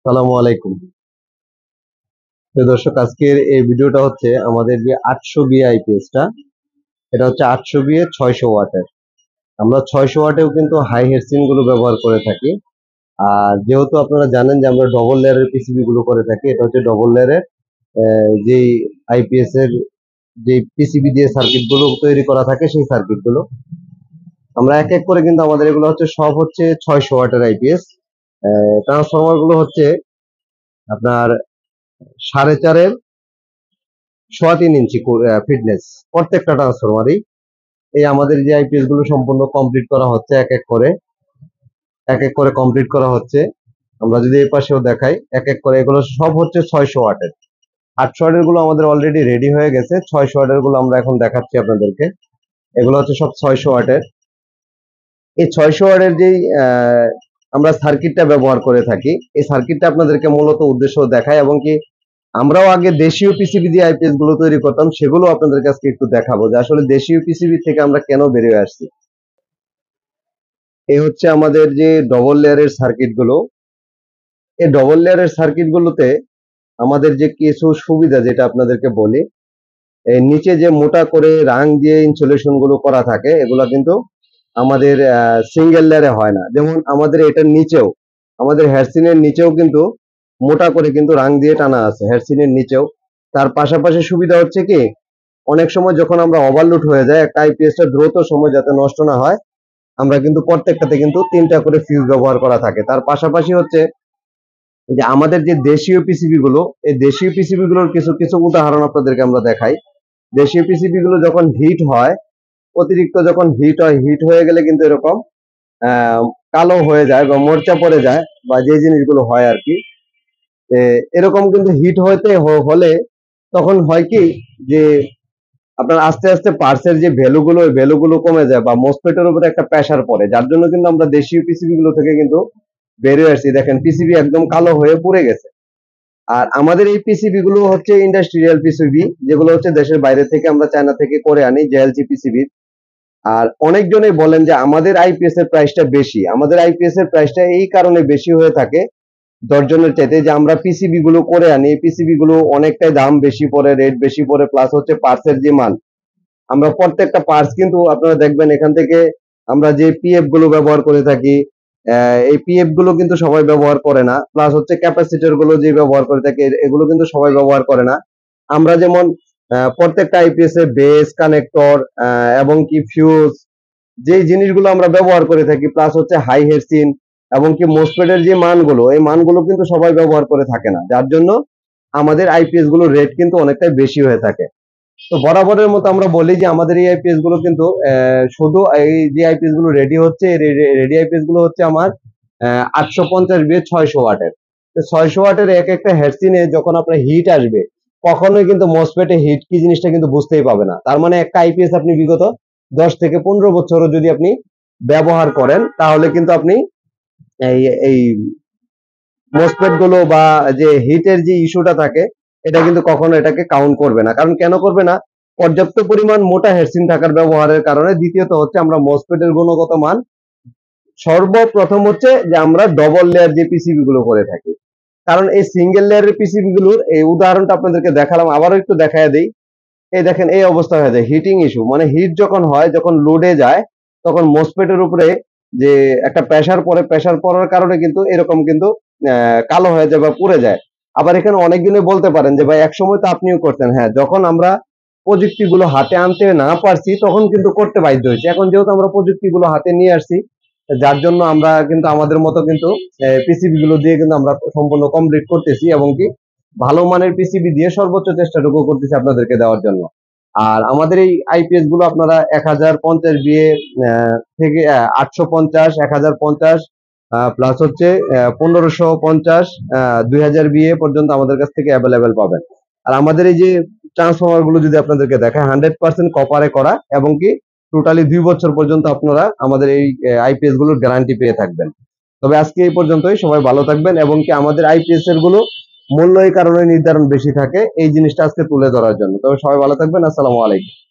সালামু আলাইকুম। দর্শক, আজকের এই ভিডিওটা হচ্ছে আমাদের যে 800 বিএ আইপিএসটা, এটা হচ্ছে 800 বিএ 600 ওয়াটের। আমরা 600 ওয়াটেও কিন্তু হাই হেডসিন গুলো ব্যবহার করে থাকি। আর যেহেতু আপনারা জানেন যে আমরা ডবল লেয়ারের পিসিবি গুলো করে থাকি, এটা হচ্ছে ডবল লেয়ারের যেই আইপিএস এর যে পিসিবি দিয়ে সার্কিট গুলো তৈরি করা থাকে, সেই সার্কিট গুলো আমরা এক এক করে কিন্তু আমাদের এগুলো হচ্ছে সব হচ্ছে 600 ওয়াটের আইপিএস। ট্রান্সফরমার গুলো হচ্ছে আপনার 4.5-এর 3.25 ইঞ্চি ফিটনেস প্রত্যেকটা ট্রান্সফরমারই। এই আমাদের যে আইপিএস গুলো সম্পূর্ণ কমপ্লিট করা হচ্ছে, এক এক করে কমপ্লিট করা হচ্ছে। আমরা যদি এই পাশেও দেখাই, এক এক করে এগুলো সব হচ্ছে 600 ওয়াটের। 800 ওয়াটের গুলো আমাদের অলরেডি রেডি হয়ে গেছে, 600 ওয়াটের গুলো আমরা এখন দেখাচ্ছি আপনাদেরকে। এগুলো হচ্ছে সব 600 ওয়াটের। এই 600 ওয়াটের যেই আমরা সার্কিটটা ব্যবহার করে থাকি, এই সার্কিটটা আপনাদেরকে মূলত উদ্দেশ্য দেখায়, এবং কি আমরাও আগে দেশীয় পিসিবি দিয়ে আইপিএস গুলো তৈরি করতাম, সেগুলো আপনাদের কাছে একটু দেখাবো যে আসলে দেশীয় পিসিবি থেকে আমরা কেন বেরিয়ে আসছি। এই হচ্ছে আমাদের যে ডবল লেয়ারের সার্কিট গুলো। এই ডবল লেয়ারের সার্কিট গুলোতে আমাদের যে কিছু সুবিধা, যেটা আপনাদেরকে বলি, এই নিচে যে মোটা করে রাং দিয়ে ইনসুলেশন গুলো করা থাকে, এগুলা কিন্তু আমাদের সিঙ্গেল লেয়ারে হয় না। যেমন আমাদের এটার নিচেও, আমাদের হেডসিনের নিচেও কিন্তু মোটা করে কিন্তু রাং দিয়ে টানা আছে হেডসিনের নিচেও। তার পাশাপাশি সুবিধা হচ্ছে কি, অনেক সময় যখন আমরা ওভারলোড হয়ে যায় একটা আইপিএসটা দ্রুত সময় যাতে নষ্ট না হয়, আমরা কিন্তু প্রত্যেকটাতে কিন্তু 3টা করে ফিউজ ব্যবহার করা থাকে। তার পাশাপাশি হচ্ছে যে আমাদের যে দেশীয় পিসিবি গুলো, এই দেশীয় পিসিবি গুলোর কিছু কিছু উদাহরণ আপনাদেরকে আমরা দেখাই। দেশীয় পিসিবি গুলো যখন হিট হয়, অতিরিক্ত যখন হিট হয়, হিট হয়ে গেলে কিন্তু এরকম কালো হয়ে যায় বা মোর্চা পড়ে যায়, বা যে জিনিসগুলো হয় আর কি। এরকম কিন্তু হিট হলে তখন হয় কি, যে আপনার আস্তে আস্তে পার্সের যে ভ্যালুগুলো, ওই ভ্যালুগুলো কমে যায়, বা মসফেটের উপরে একটা প্রেসার পড়ে, যার জন্য কিন্তু আমরা দেশীয় পিসিবি গুলো থেকে কিন্তু বেরিয়ে আসছি। দেখেন পিসিবি একদম কালো হয়ে পুড়ে গেছে। আর আমাদের এই পিসিবি গুলো হচ্ছে ইন্ডাস্ট্রিয়াল পিসিবি, যেগুলো হচ্ছে দেশের বাইরে থেকে আমরা চায়না থেকে করে আনি, জেএলজি পিসিবি। আর অনেকজনই বলেন যে আমাদের আইপিএস এর প্রাইসটা বেশি। আমাদের আইপিএস এর প্রাইসটা এই কারণে বেশি হয়ে থাকে দর্জনের চাইতে, যে আমরা পিসিবি গুলো করে আনি, পিসিবি গুলো অনেকটাই দাম বেশি পড়ে, রেট বেশি পড়ে, প্লাস হচ্ছে পার্টসের যে মান, আমরা প্রত্যেকটা পার্টস কিন্তু আপনারা দেখবেন এখান থেকে আমরা যে পিএফ গুলো ব্যবহার করে থাকি, এই পিএফ গুলো কিন্তু সবাই ব্যবহার করে না। প্লাস হচ্ছে ক্যাপাসিটর গুলো যে ব্যবহার করে থাকে, এগুলো কিন্তু সবাই ব্যবহার করে না। আমরা যেমন প্রত্যেকটা আইপিএস এর বেস কানেক্টর এবং কি ফিউজ, যে জিনিসগুলো আমরা ব্যবহার করে থাকি, প্লাস হচ্ছে হাই হেডসিন এবং কি মোসফেটের যে মানগুলো, এই মানগুলো কিন্তু সবাই ব্যবহার করে থাকে না, যার জন্য আমাদের আইপিএস গুলোর রেট কিন্তু অনেকটাই বেশি হয়ে থাকে। তো বরাবরের মতো আমরা বলি যে আমাদের এই আইপিএস গুলো কিন্তু শুধু এই যে আইপিএস গুলো রেডি হচ্ছে, রেডি আইপিএস গুলো হচ্ছে আমার 850 বিয়ে 600 ওয়াটের। তো 600 ওয়াটের এক একটা হেডসিনে যখন আপনার হিট আসবে, কখনোই কিন্তু মসফেটে হিট কি জিনিসটা কিন্তু বুঝতেই পাবে না। তার মানে একটা আইপিএস আপনি বিগত 10 থেকে 15 বছরও যদি আপনি ব্যবহার করেন, তাহলে কিন্তু আপনি এই এই মসফেট গুলো বা যে হিটের যে ইস্যুটা থাকে, এটা কিন্তু কখনো এটাকে কাউন্ট করবে না। কারণ কেন করবে না? পর্যাপ্ত পরিমাণ মোটা হেডসিন থাকার ব্যবহারের কারণে। দ্বিতীয়ত হচ্ছে আমরা মসফেটের গুণগত মান, সর্বপ্রথম হচ্ছে যে আমরা ডবল লেয়ার যে পিসিবি গুলো করে থাকি। কারণ এই সিঙ্গেল লেয়ারের পিসিবি গুলোর এই উদাহরণটা আপনাদেরকে দেখালাম, আবারও একটু দেখায় দেই। এই দেখেন এই অবস্থা হয়ে যায়, হিটিং ইস্যু, মানে হিট যখন হয়, যখন লোডে যায়, তখন মসফেটের উপরে যে একটা প্রেসার পড়ে, প্রেসার পড়ার কারণে কিন্তু এরকম কিন্তু কালো হয়ে যায় বা পুড়ে যায়। আবার এখানে অনেকজনই বলতে পারেন যে ভাই একসময় তো আপনিও করতেন। হ্যাঁ, যখন আমরা প্রযুক্তিগুলো হাতে আনতে না পারছি, তখন কিন্তু করতে বাধ্য হয়েছি। এখন যেহেতু আমরা প্রযুক্তিগুলো হাতে নিয়ে আসছি, যার জন্য আমরা কিন্তু আমাদের মতো কিন্তু পিসিবি গুলো দিয়ে কিন্তু আমরা সম্পূর্ণ কমপ্লিট করতেছি, এবং কি ভালো মানের পিসিবি দিয়ে সর্বোচ্চ চেষ্টাটুকু করতেছি আপনাদেরকে দেওয়ার জন্য। আর আমাদের এই আইপিএস গুলো আপনারা 1050 বিএ থেকে 850, 1050 প্লাস হচ্ছে 1550, 2000 বিএ পর্যন্ত আমাদের কাছ থেকে অ্যাভেলেবেল পাবেন। আর আমাদের এই যে ট্রান্সফরমার গুলো যদি আপনাদেরকে দেখায়, 100% কপারে করা, এবং কি টোটালি 2 বছর পর্যন্ত আপনারা আমাদের এই আইপিএস গুলোর গ্যারান্টি পেয়ে থাকবেন। তবে আজকে এই পর্যন্তই। সবাই ভালো থাকবেন, এবং কি আমাদের আইপিএস এর গুলো মূল্য এই কারণে নির্ধারণ বেশি থাকে, এই জিনিসটা আজকে তুলে ধরার জন্য। তবে সবাই ভালো থাকবেন। আসসালামু আলাইকুম।